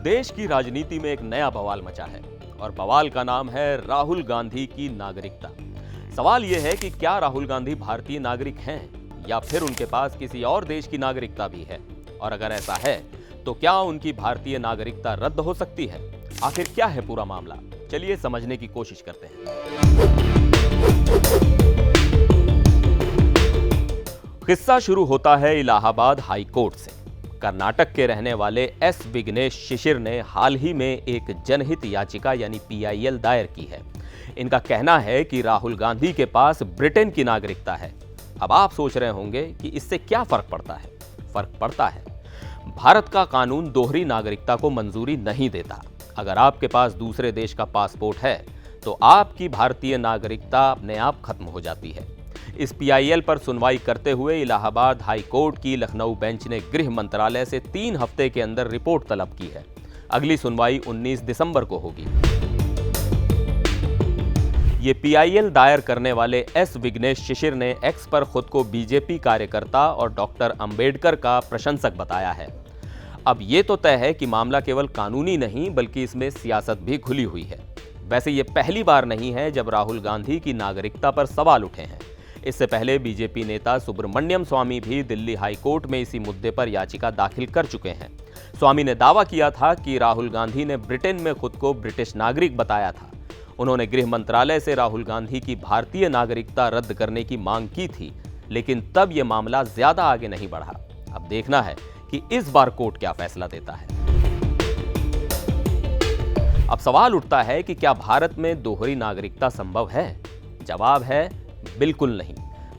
देश की राजनीति में एक नया बवाल मचा है और बवाल का नाम है राहुल गांधी की नागरिकता। सवाल यह है कि क्या राहुल गांधी भारतीय नागरिक हैं या फिर उनके पास किसी और देश की नागरिकता भी है, और अगर ऐसा है तो क्या उनकी भारतीय नागरिकता रद्द हो सकती है? आखिर क्या है पूरा मामला, चलिए समझने की कोशिश करते हैं। किस्सा शुरू होता है इलाहाबाद हाई कोर्ट से। कर्नाटक के रहने वाले एस विघ्नेश शिशिर ने हाल ही में एक जनहित याचिका यानी PIL दायर की है। इनका कहना है कि राहुल गांधी के पास ब्रिटेन की नागरिकता है। अब आप सोच रहे होंगे कि इससे क्या फर्क पड़ता है? फर्क पड़ता है। भारत का कानून दोहरी नागरिकता को मंजूरी नहीं देता। अगर आपके पास दूसरे देश का पासपोर्ट है तो आपकी भारतीय नागरिकता अपने आप खत्म हो जाती है। इस PIL पर सुनवाई करते हुए इलाहाबाद हाई कोर्ट की लखनऊ बेंच ने गृह मंत्रालय से 3 हफ्ते के अंदर रिपोर्ट तलब की है। अगली सुनवाई 19 दिसंबर को होगी। ये PIL दायर करने वाले एस विघ्नेश शिशिर ने एक्स पर खुद को बीजेपी कार्यकर्ता और डॉक्टर अंबेडकर का प्रशंसक बताया है। अब ये तो तय है कि मामला केवल कानूनी नहीं बल्कि इसमें सियासत भी घुली हुई है। वैसे ये पहली बार नहीं है जब राहुल गांधी की नागरिकता पर सवाल उठे हैं। इससे पहले बीजेपी नेता सुब्रमण्यम स्वामी भी दिल्ली हाई कोर्ट में इसी मुद्दे पर याचिका दाखिल कर चुके हैं। स्वामी ने दावा किया था कि राहुल गांधी ने ब्रिटेन में खुद को ब्रिटिश नागरिक बताया था। उन्होंने गृह मंत्रालय से राहुल गांधी की भारतीय नागरिकता रद्द करने की मांग की थी, लेकिन तब यह मामला ज्यादा आगे नहीं बढ़ा। अब देखना है कि इस बार कोर्ट क्या फैसला देता है। अब सवाल उठता है कि क्या भारत में दोहरी नागरिकता संभव है? जवाब है बिल्कुल नहीं।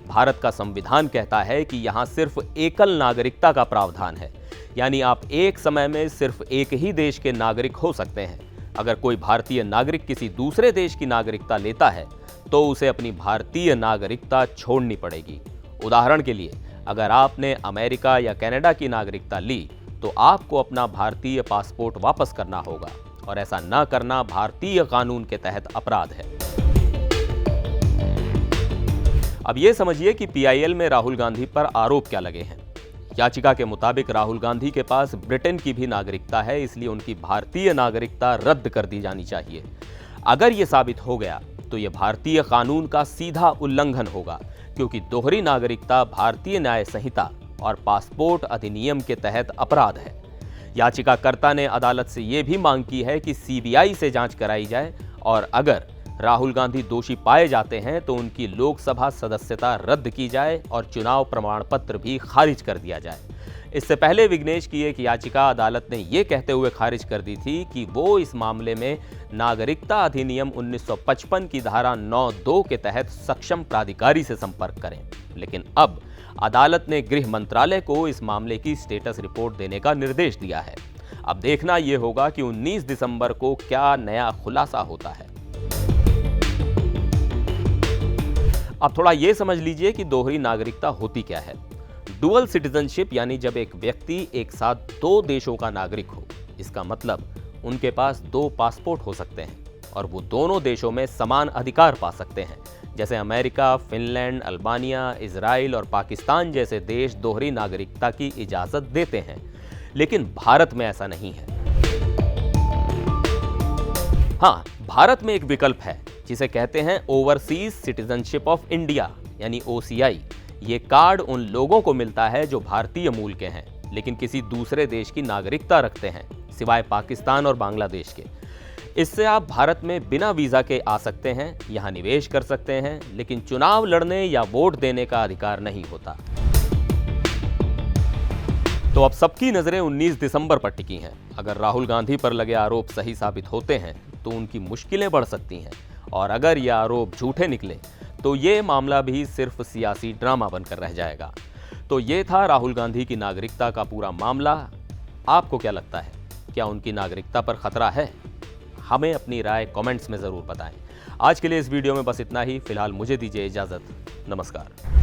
भारत का संविधान कहता है कि यहां सिर्फ एकल नागरिकता का प्रावधान है, यानी आप एक समय में सिर्फ एक ही देश के नागरिक हो सकते हैं। अगर कोई भारतीय नागरिक किसी दूसरे देश की नागरिकता लेता है तो उसे अपनी भारतीय नागरिकता छोड़नी पड़ेगी। उदाहरण के लिए, अगर आपने अमेरिका या कनाडा की नागरिकता ली तो आपको अपना भारतीय पासपोर्ट वापस करना होगा, और ऐसा न करना भारतीय कानून के तहत अपराध है। अब यह समझिए कि PIL में राहुल गांधी पर आरोप क्या लगे हैं। याचिका के मुताबिक राहुल गांधी के पास ब्रिटेन की भी नागरिकता है, इसलिए उनकी भारतीय नागरिकता रद्द कर दी जानी चाहिए। अगर यह साबित हो गया तो यह भारतीय कानून का सीधा उल्लंघन होगा, क्योंकि दोहरी नागरिकता भारतीय न्याय संहिता और पासपोर्ट अधिनियम के तहत अपराध है। याचिकाकर्ता ने अदालत से यह भी मांग की है कि CBI से जांच कराई जाए, और अगर राहुल गांधी दोषी पाए जाते हैं तो उनकी लोकसभा सदस्यता रद्द की जाए और चुनाव प्रमाण पत्र भी खारिज कर दिया जाए। इससे पहले विघ्नेश की एक याचिका अदालत ने यह कहते हुए खारिज कर दी थी कि वो इस मामले में नागरिकता अधिनियम 1955 की धारा 9(2) के तहत सक्षम प्राधिकारी से संपर्क करें। लेकिन अब अदालत ने गृह मंत्रालय को इस मामले की स्टेटस रिपोर्ट देने का निर्देश दिया है। अब देखना यह होगा कि 19 दिसंबर को क्या नया खुलासा होता है। अब थोड़ा यह समझ लीजिए कि दोहरी नागरिकता होती क्या है। डुअल सिटीजनशिप यानी जब एक व्यक्ति एक साथ 2 देशों का नागरिक हो। इसका मतलब उनके पास 2 पासपोर्ट हो सकते हैं और वो दोनों देशों में समान अधिकार पा सकते हैं। जैसे अमेरिका, फिनलैंड, अल्बानिया, इजराइल और पाकिस्तान जैसे देश दोहरी नागरिकता की इजाजत देते हैं, लेकिन भारत में ऐसा नहीं है। हाँ, भारत में एक विकल्प है जिसे कहते हैं ओवरसीज सिटीजनशिप ऑफ इंडिया यानी OCI। ये कार्ड उन लोगों को मिलता है जो भारतीय मूल के हैं लेकिन किसी दूसरे देश की नागरिकता रखते हैं, सिवाय पाकिस्तान और बांग्लादेश के। इससे आप भारत में बिना वीजा के आ सकते हैं, यहाँ निवेश कर सकते हैं, लेकिन चुनाव लड़ने या वोट देने का अधिकार नहीं होता। तो अब सबकी नजरें 19 दिसंबर पर टिकी हैं। अगर राहुल गांधी पर लगे आरोप सही साबित होते हैं तो उनकी मुश्किलें बढ़ सकती हैं, और अगर ये आरोप झूठे निकले तो ये मामला भी सिर्फ सियासी ड्रामा बनकर रह जाएगा। तो ये था राहुल गांधी की नागरिकता का पूरा मामला। आपको क्या लगता है, क्या उनकी नागरिकता पर खतरा है? हमें अपनी राय कमेंट्स में ज़रूर बताएं। आज के लिए इस वीडियो में बस इतना ही। फिलहाल मुझे दीजिए इजाज़त। नमस्कार।